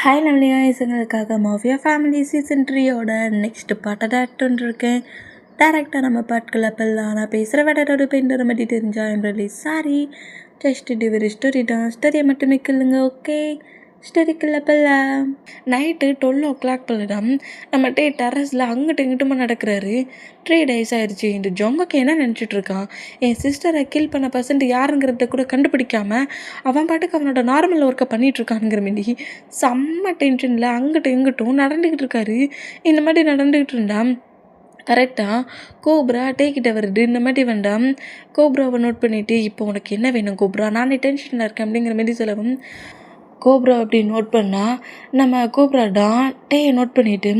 Hi லவ்லியா இசங்களுக்காக mafia family season 3யோட நெக்ஸ்ட் பாட்டை டேரக்டர்ன்றிருக்கேன். டேரக்டாக நம்ம பாட்களை அப்பெல்லாம் நான் பேசுகிற வேடோட பெயிண்டரை மட்டும் தெரிஞ்சா என்பது சாரி. ஜஸ்ட் டிவர் ஸ்டோரி தான், ஸ்டோரியை மட்டுமே கேளுங்க. ஓகே, ஸ்டோரிக்குள்ள பல்ல நைட்டு 12 o'clock பல்லடம் நம்ம டெரஸில் அங்கிட்டு இங்கிட்டுமா நடக்கிறாரு. 3 days ஆயிடுச்சு. இந்த ஜொங்கக்கு என்ன நினச்சிட்டு இருக்கான்? என் சிஸ்டரை கில் பண்ண பர்சன்ட் யாருங்கிறத கூட கண்டுபிடிக்காம அவன் பாட்டுக்கு அவனோட நார்மல் ஒர்க்கை பண்ணிகிட்டு இருக்கானுங்கிற மாரி செம்ம டென்ஷனில் அங்கிட்டும் இங்கிட்டும் நடந்துக்கிட்டு இருக்காரு. இந்த மாதிரி நடந்துக்கிட்டு இருந்தான். கரெக்டாக கோப்ரா டேக்கிட்ட வருது. இந்த மாதிரி வேண்டாம், கோப்ராவை நோட் பண்ணிவிட்டு இப்போ உனக்கு என்ன வேணும் கோப்ரா, நானே டென்ஷனில் இருக்கேன் அப்படிங்கிற மாதிரி சொல்லவும் கோப்ரா அப்படி நோட் பண்ணால் நம்ம கோப்ரா தான் டேயை நோட் பண்ணிவிட்டு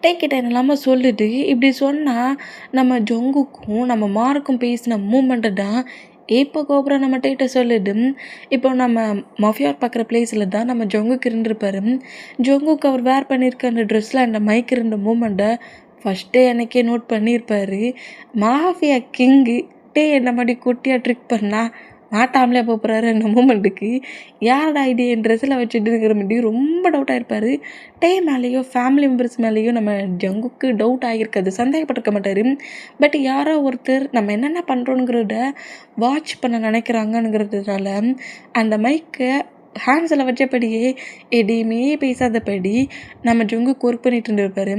டேக்கிட்ட என்னெல்லாமல் சொல்லிட்டு இப்படி சொன்னால் நம்ம ஜொங்குக்கும் நம்ம மார்க்கும் பேசின மூமெண்ட்டை தான் இப்போ கோப்ரா நம்ம டேட்ட சொல்லிடு. இப்போ நம்ம மஃபியார் பார்க்குற பிளேஸில் தான் நம்ம ஜொங்குக்கு இருந்திருப்பார். ஜொங்குக்கு அவர் வேர் பண்ணியிருக்க அந்த ட்ரெஸ்ஸில் அந்த மைக் இருந்த மூமெண்ட்டை ஃபஸ்ட்டே எனக்கே நோட் பண்ணியிருப்பார். மாஃபியா கிங்கு டே என்ன மாதிரி குட்டியாக ட்ரிக் பண்ணால் மாட்டாமலே போகிறாரு. அந்த மூமெண்ட்டுக்கு யாரோட ஐடியா ட்ரெஸ்ஸில் வச்சுட்டுங்கிற மாதிரி ரொம்ப டவுட் ஆகிருப்பார். டே மேலேயோ ஃபேமிலி மெம்பர்ஸ் மேலேயோ நம்ம ஜங்குக்கு டவுட் ஆகியிருக்காது, சந்தேகப்பட்டிருக்க மாட்டார். பட் யாரோ ஒருத்தர் நம்ம என்னென்ன பண்ணுறோங்கிறத வாட்ச் பண்ண நினைக்கிறாங்கங்கிறதுனால அந்த மைக்கை ஹேண்ட்ஸில் வச்சபடியே எதையுமே பேசாதபடி நம்ம ஜொங்குக்கு ஒர்க் பண்ணிகிட்டு இருந்திருப்பார்.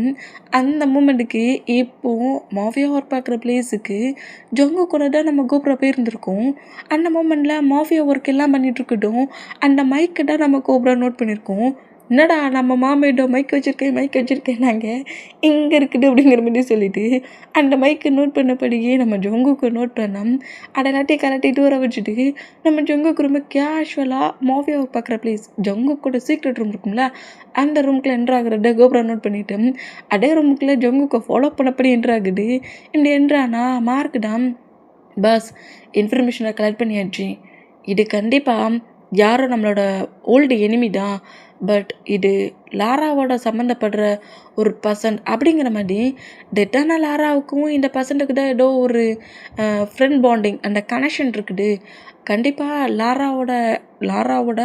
அந்த மூமெண்ட்டுக்கு இப்போது மாஃபியா ஒர்க் பார்க்குற பிளேஸுக்கு ஜொங்கு கூட தான் நம்ம கோப்ரா போயிருந்துருக்கோம். அந்த மூமெண்ட்டில் மாஃபியா ஒர்க் எல்லாம் பண்ணிகிட்ருக்கட்டும் அந்த மைக்கை தான் நம்ம கோப்ரா நோட் பண்ணியிருக்கோம். என்னடா நம்ம மாமேடோ மைக் வச்சுருக்கேன் நாங்கள் இங்கே இருக்குது அப்படிங்கிற மாதிரி சொல்லிவிட்டு அந்த மைக்கை நோட் பண்ணபடியே நம்ம ஜொங்குக்கு நோட் பண்ணோம். அதை எல்லாத்தையும் கலட்டிட்டு வர வச்சுட்டு நம்ம ஜொங்குக்கு ரொம்ப கேஷுவலாக மாஃபியாவை பார்க்குற பிளேஸ் ஜொங்குக்கோட சீக்ரெட் ரூம் இருக்கும்ல, அந்த ரூமுக்குள்ளே என்ட்ராகிறத கோப்ரா நோட் பண்ணிவிட்டு அதே ரூமுக்குள்ளே ஜொங்குக்கு ஃபாலோ பண்ணப்படி என்ட்ராகுது. இப்படி என்ட்ரானா மார்க் தான் பாஸ் இன்ஃபர்மேஷனை கலெக்ட் பண்ணியாச்சு. இது கண்டிப்பாக யாரோ நம்மளோட ஓல்டு எனிமி தான், பட் இது லாராவோட சம்மந்தப்படுற ஒரு பர்சன்ட் அப்படிங்கிற மாதிரி டெட்டான லாராவுக்கும் இந்த பர்சன்ட்டுக்கு தான் ஏதோ ஒரு ஃப்ரெண்ட் பாண்டிங் அந்த கனெக்ஷன் இருக்குது. கண்டிப்பாக லாராவோட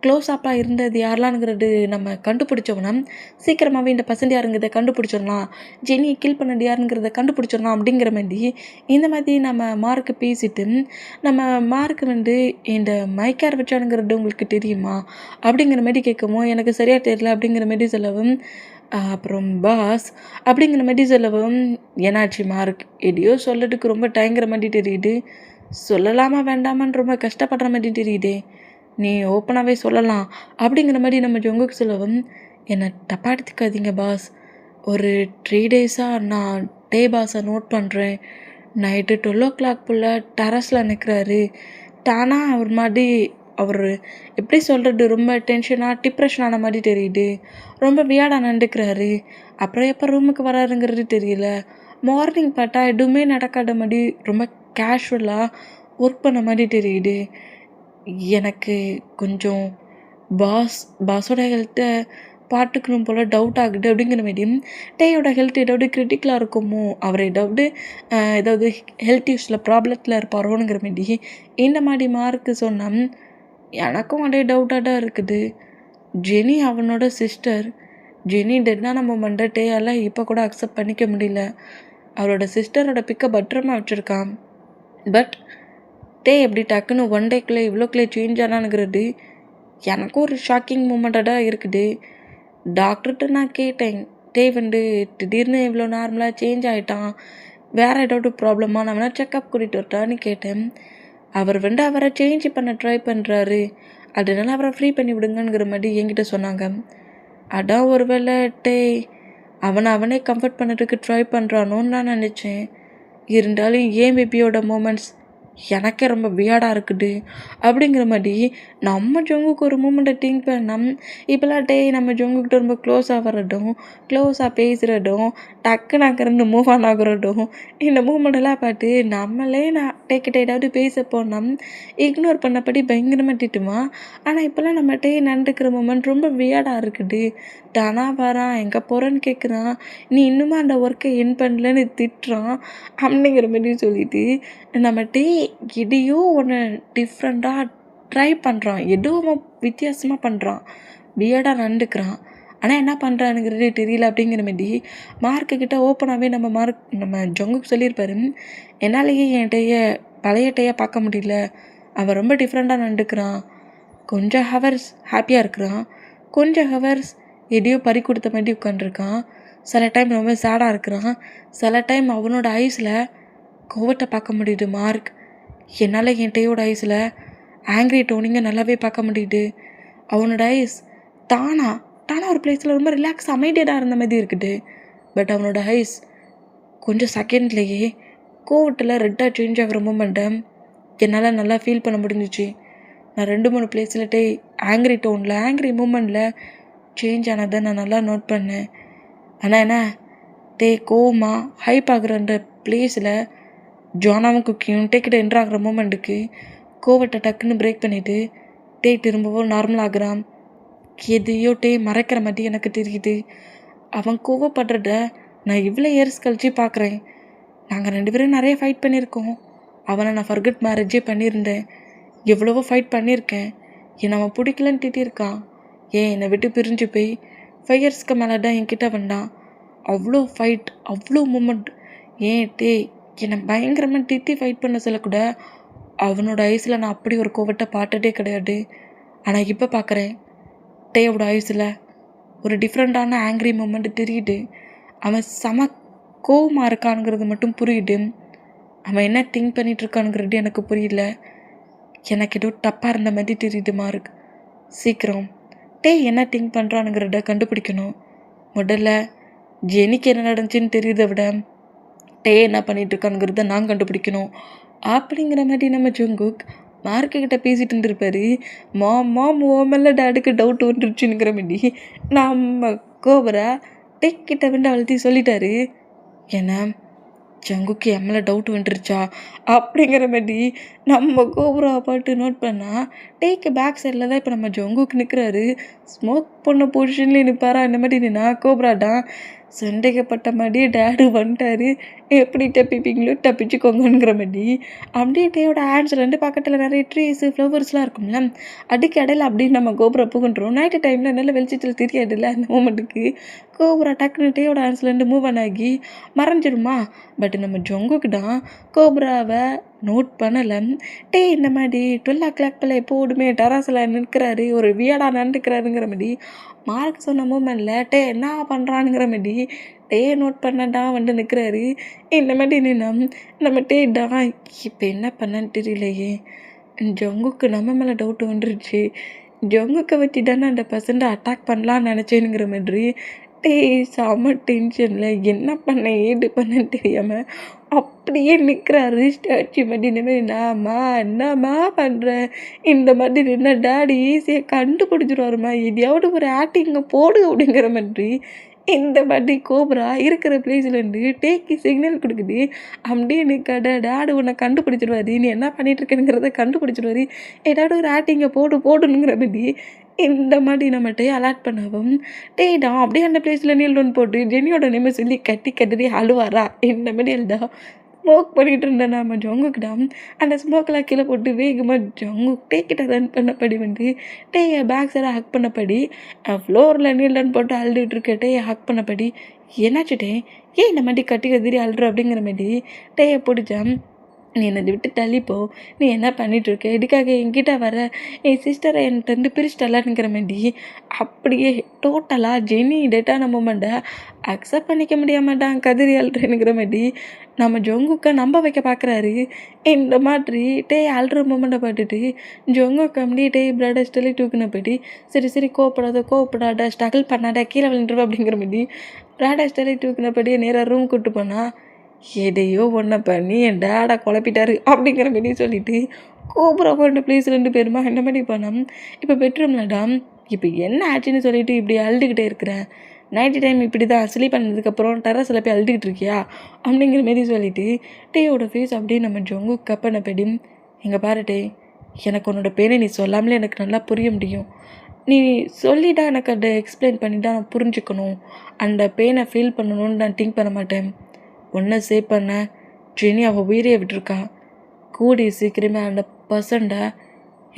க்ளோஸ் அப்பாக இருந்தது யாரெலாம்ங்கிறது நம்ம கண்டுபிடிச்சோம்னா சீக்கிரமாகவே இந்த பர்சன்ட் யாருங்கிறத கண்டுபிடிச்சிடலாம், ஜெனியை கில் பண்ணது யாருங்கிறத கண்டுபிடிச்சிடலாம் அப்படிங்கிற மாதிரி இந்த மாதிரி நம்ம மார்க்கு பேசிட்டு நம்ம மார்க் இந்த மைக்கார் வச்சானுங்கிறது உங்களுக்கு தெரியுமா அப்படிங்கிற மாதிரி கேட்கவும் எனக்கு சரியாக தெரியல அப்படிங்கிற மாதிரி சொல்லவும் அப்புறம் பாஸ் அப்படிங்கிற மாதிரி சொல்லவும் என்னாச்சு மார்க் எதையோ சொல்லதுக்கு ரொம்ப தயங்குற மாதிரி தெரியுது, சொல்லலாமா வேண்டாமான்னு ரொம்ப கஷ்டப்படுற மாதிரி தெரியுதே, நீ ஓப்பனாகவே சொல்லலாம் அப்படிங்கிற மாதிரி நம்ம ஜொங்குக்கு சொல்லவும் என்னை தப்பா எடுத்துக்காதீங்க பாஸ், ஒரு 3 days-ஆக நான் டே பாஸை நோட் பண்ணுறேன். நைட்டு 12 o'clock போல் டெரஸில் நிற்கிறாரு. தானாக அவர் மாதிரி அவர் எப்படி சொல்கிறது ரொம்ப டென்ஷனாக டிப்ரெஷன் ஆன மாதிரி தெரியுது, ரொம்ப வியாடாக நடந்துக்கிறாரு. அப்புறம் எப்போ ரூமுக்கு வராருங்கிறது தெரியல. மார்னிங் பார்த்தா எதுவுமே நடக்காத மாதிரி ரொம்ப கேஷுவலாக ஒர்க் பண்ண மாதிரி தெரியுது. எனக்கு கொஞ்சம் பாஸோட ஹெல்த்தை பார்த்துக்கணும் போல் டவுட் ஆகுது அப்படிங்கிற மாதிரியும் டேயோட ஹெல்த் ஏதாவது கிரிட்டிக்கலாக இருக்குமோ, அவர் ஏதாவது ஹெல்த் இஷ்யூஸில் ப்ராப்ளத்தில் இருப்பாரோங்கிற மாதிரி இந்த மாதிரி மார்க்கு சொன்னால் எனக்கும் அதே டவுட்டாக தான் இருக்குது. ஜெனி அவனோட சிஸ்டர், ஜெனி டெட்னா நம்ம டேயால் இப்போ கூட அக்செப்ட் பண்ணிக்க முடியல. அவரோட சிஸ்டரோட பிக்கை பத்திரமா வச்சுருக்கான். பட் டே எப்படி டக்குன்னு 1 dayக்குள்ளே இவ்வளோக்குள்ளே சேஞ்ச் ஆனானுங்கிறது எனக்கும் ஒரு ஷாக்கிங் மூமெண்ட்டாக தான் இருக்குது. டாக்டர்கிட்ட நான் கேட்டேன், டே திடீர்னு இவ்வளோ நார்மலாக சேஞ்ச் ஆகிட்டான், வேறு ஏதாவது ப்ராப்ளமாக நான் வேணால் செக்கப் கூட்டிகிட்டு வரட்டான்னு கேட்டேன். அவர் அவரை சேஞ்ச் பண்ண ட்ரை பண்ணுறாரு, அதனால அவரை ஃப்ரீ பண்ணி விடுங்கிற மாதிரி என்கிட்ட சொன்னாங்க. அதான் ஒரு வேளை டே அவனே கம்ஃபர்ட் பண்ணுறதுக்கு ட்ரை பண்ணுறானோன்னு நான் நினச்சேன். இருந்தாலும் ஏன் பேபியோட மூமெண்ட்ஸ் எனக்கே ரொம்ப வியர்டாக இருக்குது அப்படிங்கிற மாதிரி நம்ம ஜொங்குக்கு ஒரு மூமெண்ட்டை திங்க் பண்ணோம். இப்போலாம் டே நம்ம ஜொங்குக்கிட்ட ரொம்ப க்ளோஸாக வர்றதும் க்ளோஸாக பேசுகிறதும் டக்குன்னு அங்கேருந்து மூவ் ஆன் ஆகுறதும் இந்த மூமெண்ட்டெல்லாம் பார்த்து நம்மளே நான் டேக்கிட்ட ஏதாவது பேச போனோம் இக்னோர் பண்ணபடி பயங்கரமாக திட்டுமா. ஆனால் இப்போலாம் நம்ம டே நடந்துக்கிற மூமெண்ட் ரொம்ப வியர்டாக இருக்குது. தானா வரான், எங்கே போகிறேன்னு கேட்குறான், நீ இன்னுமா அந்த ஒர்க்கை என் பண்ணலன்னு திட்டுறான் அப்படிங்கிற மாதிரி சொல்லிட்டு நம்ம டே எதையோ ஒன்று டிஃப்ரெண்ட்டாக ட்ரை பண்ணுறான், ஏதோ அவன் வித்தியாசமாக பண்ணுறான். வியர்டாக நடந்துக்கிறான். ஆனால் என்ன பண்ணுறானுங்கிறதே தெரியல அப்படிங்கிற மாரி மார்க்குக்கிட்ட ஓப்பனாகவே நம்ம ஜங்குக்கு சொல்லியிருப்பாரு, என்னாலேயே என்கிட்டயே பழையட்டையாக பார்க்க முடியல, அவன் ரொம்ப டிஃப்ரெண்ட்டாக நடந்துக்கிறான். கொஞ்சம் ஹவர்ஸ் ஹாப்பியாக இருக்கிறான், கொஞ்சம் ஹவர்ஸ் எதையோ பறி கொடுத்த மாதிரி உட்காண்ட்ருக்கான். சில டைம் ரொம்ப சேடாக இருக்கிறான், சில டைம் அவனோட ஐஸில் கோவத்தை பார்க்க முடியுது மார்க். என்னால் என் டேயோட ஐஸில் ஆங்க்ரி டோனிங்க நல்லாவே பார்க்க முடியுது. அவனோட ஐஸ் தானாக ஒரு பிளேஸில் ரொம்ப ரிலாக்ஸ் அமைதியாக இருந்த மாதிரி இருக்குது. பட் அவனோட ஐஸ் கொஞ்சம் செகண்ட்லேயே கோவத்தில் ரெட்டாக சேஞ்ச் ஆகிற மூமெண்ட்டை என்னால் நல்லா ஃபீல் பண்ண முடிஞ்சிச்சு. நான் 2-3 பிளேஸில் ஆங்க்ரி டோனில் ஆங்க்ரி மூமெண்ட்டில் சேஞ்ச் ஆனதை நான் நல்லா நோட் பண்ணேன். ஆனால் என்ன கோவமாக ஹைப் ஆகுறன்ற பிளேஸில் ஜானாவும் குக்கியும் டேக்கிட்ட என்ட்ரு ஆகிற மூமெண்ட்டுக்கு கோவத்தை டக்குன்னு பிரேக் பண்ணிவிட்டு திரும்பவும் நார்மல் ஆகுறான். எதையோ மறைக்கிற மாதிரி எனக்கு தெரியுது. அவன் கோவப்படுறத நான் இவ்வளோ இயர்ஸ் கழிச்சு பார்க்குறேன். நாங்கள் 2 பேரும் நிறைய ஃபைட் பண்ணியிருக்கோம். அவனை நான் ஃபர்கட் மேரேஜே பண்ணியிருந்தேன். எவ்வளவோ ஃபைட் பண்ணியிருக்கேன். என்னை அவன் பிடிக்கலன்னு திட்டியிருக்கான். என்னை விட்டு பிரிஞ்சு போய் 5 இயர்ஸ்க்கு மேலே தான் என்கிட்ட வந்தான். அவ்வளோ ஃபைட், அவ்வளோ மூமெண்ட். என்னை பயங்கரமாக திட்டி ஃபைட் பண்ண சொல்லக்கூட அவனோட ஐஸில் நான் அப்படி ஒரு கோவத்தை பார்த்ததே கிடையாது. ஆனால் இப்போ பார்க்குறேன், டேயோட ஐஸில் ஒரு டிஃப்ரெண்ட்டான ஆங்க்ரி மூமெண்ட் தெரியுது. அவன் செம கோவமாக இருக்கானுங்கிறது மட்டும் புரியுது. அவன் என்ன திங்க் பண்ணிகிட்ருக்கானுங்கிறது எனக்கு புரியல. எனக்கு ஏதோ தப்பாக இருந்த மாதிரி தெரியுது மார்க். சீக்கிரம் என்ன திங்க் பண்ணுறானுங்கிறத கண்டுபிடிக்கணும். முதல்ல ஜெனிக்கு என்ன நடந்துச்சுன்னு தெரியுதை விட என்ன பண்ணிகிட்ருக்கானுங்கிறத நான் கண்டுபிடிக்கணும் அப்படிங்கிற மாதிரி நம்ம ஜங்குக் மார்க்கிட்ட பேசிகிட்டு இருந்திருப்பாரு. மாம் ஓமல்ல டேடுக்கு டவுட் வந்துருச்சுங்கிற மாதிரி நம்ம கோபரா கிட்ட வந்து அழுத்தி சொல்லிட்டாரு. ஏன்னா ஜங்குக்கு எம்எல்ஏ டவுட் வந்துருச்சா அப்படிங்கிற மாதிரி நம்ம கோபுராவை பாட்டு நோட் பண்ணால் பேக் சைடில் தான் இப்போ நம்ம ஜங்குக்கு நிற்கிறாரு. ஸ்மோக் பண்ண பொசிஷன்லேயே நிற்பாரா இந்த மாதிரி நின்னா கோபுராடான் சந்தேகப்பட்ட மாதிரியே டேடு வந்துட்டாரு. எப்படி தப்பிப்பீங்களோ தப்பிச்சுக்கோங்கிற மாதிரி அப்படியே டேயோட ஹேண்ட்ஸ்லேருந்து பக்கத்தில் நிறைய ட்ரீஸு ஃப்ளவர்ஸ்லாம் இருக்கும்ல, அடிக்க இடையில அப்படின்னு நம்ம கோபுரா புகுன்றோம். நைட்டு டைமில் நல்ல வெளிச்சத்தில் தெரியாதுல்ல அந்த மூமெண்ட்டுக்கு கோபுரா டக்குன்னு டேயோட ஹேண்ட்ஸ்லேருந்து மூவ் ஆகி மறைஞ்சிருமா. பட் நம்ம ஜங்குக்கு தான் கோபுராவை நோட் பண்ணலை. இந்த மாதிரி 12 o'clock போல் எப்போதுமே டெராஸில் நிற்கிறாரு, ஒரு வியடாக நடந்துக்கிறாருங்கிற மாதிரி மார்க் சொன்ன மூமெண்ட்டில் என்ன பண்ணுறானுங்கிற மாதிரி நோட் பண்ணடா வந்து நிற்கிறாரு. இந்த மாதிரி நின்னா நம்ம தான் இப்போ என்ன பண்ணன்னு தெரியலையே. ஜங்குக்கு நம்ம மேலே டவுட் வந்துருச்சு. ஜங்குக்கை வச்சு தானே அந்த பர்சன்ட்டை அட்டாக் பண்ணலான்னு நினச்சேனுங்கிற மாதிரி செம்ம டென்ஷனில் என்ன பண்ண ஏது பண்ணன்னு தெரியாமல் அப்படியே நிற்கிறாரு ஸ்டாச்சு மாதிரி. இனிமேல் என்னம்மா பண்ணுறேன் இந்த மாதிரி நின்ன டேடி ஈஸியாக கண்டுபிடிச்சிருவாருமா, எதையாவது ஒரு ஆக்டிங்கை போடு அப்படிங்கிற மாதிரி இந்த மாதிரி கோபுரா இருக்கிற பிளேஸ்லேருந்து சிக்னல் கொடுக்குது. அப்படியே நிற்காட டேடு உன்னை கண்டுபிடிச்சிருவாரு, நீ என்ன பண்ணிகிட்ருக்கேங்கிறத கண்டுபிடிச்சிருவாரு, ஏதாவது ஒரு ஆக்டிங்கை போடணுங்கிற மாதிரி இந்த மாதிரி நம்மகிட்ட அலாட் பண்ணவும் தான் அப்படியே அந்த பிளேஸில் நீல் ஒன்று போட்டு ஜெனியோட நேமை சொல்லி கட்டி அழுவாரா. இந்த மாதிரி எழுதா ஸ்மோக் பண்ணிகிட்டு இருந்தேன் நம்ம ஜங்குக்கிட்ட. அந்த ஸ்மோக்கெல்லாம் கீழே போட்டு வேகமாக ஜங்கு கிட்ட ரன் பண்ணப்படி வந்து பேக் சைடாக ஹக் பண்ணப்படி ஃப்ளோரில் நீல் ரன் போட்டு அழுதுட்டு இருக்கே ஹக் பண்ணப்படி என்னாச்சுட்டே இந்த மாதிரி கட்டி கதிரி அழுற அப்படிங்கிற மாதிரி பிடிச்சான். நீ என்னை விட்டு தள்ளிப்போ, நீ என்ன பண்ணிகிட்ருக்க, இதுக்காக என்கிட்ட வர என் சிஸ்டரை என்கிட்ட பிரிச்சிட்டலான்னுங்கிற மாதிரி அப்படியே டோட்டலாக ஜெனி டேட்டான மூமெண்ட்டை அக்செப்ட் பண்ணிக்க முடியாமட்டான் கதிரி அழுறேனுங்கிற மாதிரி நம்ம ஜங்குக்கை நம்ப வைக்க பார்க்குறாரு. இந்த மாதிரி அழுற மூமெண்ட்டை பார்த்துட்டு ஜங்குக்கு அப்படியே பிளட்டை ஸ்டெல்லி தூக்குன போய்ட்டு சரி கோவப்படாத ஸ்ட்ரகிள் பண்ணாத கீழே விழுந்துருவா அப்படிங்கிற மாதிரி பிளட்டை ஸ்டெல்லி தூக்குனபடியே நேராக ரூம் கூப்பிட்டு போனால் எதையோ ஒன்றை பண்ணி என் டேடை குழப்பிட்டாரு அப்படிங்கிற மாதிரி சொல்லிவிட்டு கோபுரா போன்ற ப்ளீஸ் 2 பேருமா என்ன மாதிரி பண்ணோம். இப்போ பெட்ரூம்லடாம் இப்போ என்ன ஆச்சுன்னு சொல்லிட்டு இப்படி அழுதுகிட்டே இருக்கிறேன், நைட்டு டைம் இப்படி தான் ஸ்லீப் பண்ணதுக்கப்புறம் டெரஸில் போய் அழுதுகிட்டு இருக்கியா அப்படிங்கிற மாரி சொல்லிவிட்டு டேயோட ஃபேஸ் அப்படியே நம்ம ஜொங்கு கப்பனை பெடி எங்கே பாரு எனக்கு உன்னோட பேரை நீ சொல்லாமலே எனக்கு நல்லா புரிய முடியும், நீ சொல்லிட்டா எனக்கு அதை எக்ஸ்பிளைன் பண்ணி தான் நான் புரிஞ்சுக்கணும், அந்த பெயினை ஃபீல் பண்ணணும்னு நான் திங்க் பண்ண மாட்டேன். ஒன்றை சேவ் பண்ண ஜெனி அவள் உயிரியை விட்டுருக்கா, கூடிய சீக்கிரமே அந்த பர்சன்ட்டை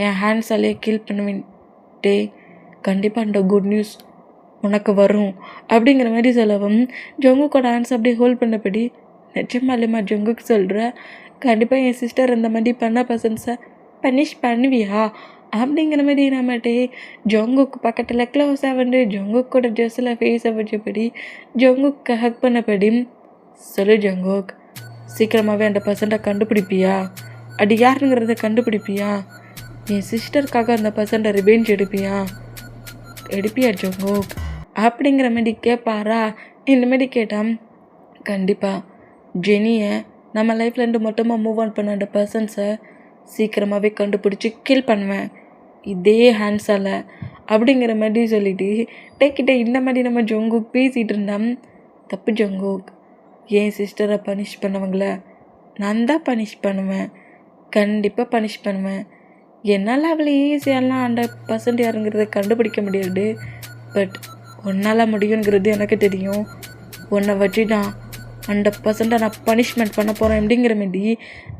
என் ஹேண்ட்ஸாலே கில் பண்ணுவேன். கண்டிப்பாக அந்த குட் நியூஸ் உனக்கு வரும் அப்படிங்கிற மாதிரி சொல்லவும் ஜங்குக்கோட ஆன்ஸ் அப்படியே ஹோல்ட் பண்ணபடி நிஜமாலுமா ஜங்குக்கு சொல்கிற கண்டிப்பாக என் சிஸ்டர் இந்த மாதிரி பண்ண பர்சன்ஸை பனிஷ் பண்ணுவியா அப்படிங்கிற மாதிரி நம்மகிட்டே ஜங்குக்கு பக்கத்தில் க்ளோஸாக வந்து ஜங்குக்கோட ட்ரெஸ்ஸில் ஃபேஸை வச்சபடி ஜங்குக்கு ஹக் பண்ணபடி சொல்லு ஜங்குக், சீக்கிரமாகவே அந்த பர்சன்ட்டை கண்டுபிடிப்பியா? அது யாருங்கிறத கண்டுபிடிப்பியா? என் சிஸ்டருக்காக அந்த பர்சன்ட்டை ரிவெஞ்ச் எடுப்பியா ஜங்குக் அப்படிங்கிற மாதிரி கேட்பாரா? இந்த மாதிரி கேட்டால் கண்டிப்பாக ஜெனியை நம்ம லைஃப்லேருந்து மொத்தமாக மூவ் ஆன் பண்ண அந்த பர்சன்ஸை சீக்கிரமாகவே கண்டுபிடிச்சி கில் பண்ணுவேன் இதே ஹேண்ட்ஸால் அப்படிங்கிற மாதிரி சொல்லிவிட்டு டேக்கிட்ட இந்த மாதிரி நம்ம ஜங்குக் பேசிகிட்டு இருந்தோம். தப்பு ஜங்குக், என் சிஸ்டரை பனிஷ் பண்ணவங்கள நான் தான் பனிஷ் பண்ணுவேன், கண்டிப்பாக பனிஷ் பண்ணுவேன். என்னால் அவளை ஈஸியாலாம் அந்த பர்சன்ட் யாருங்கிறத கண்டுபிடிக்க முடியாது, பட் உன்னால் முடியுங்கிறது எனக்கு தெரியும். உன்னை வச்சு தான் 100% நான் பனிஷ்மெண்ட் பண்ண போகிறேன் அப்படிங்கிற மாதிரி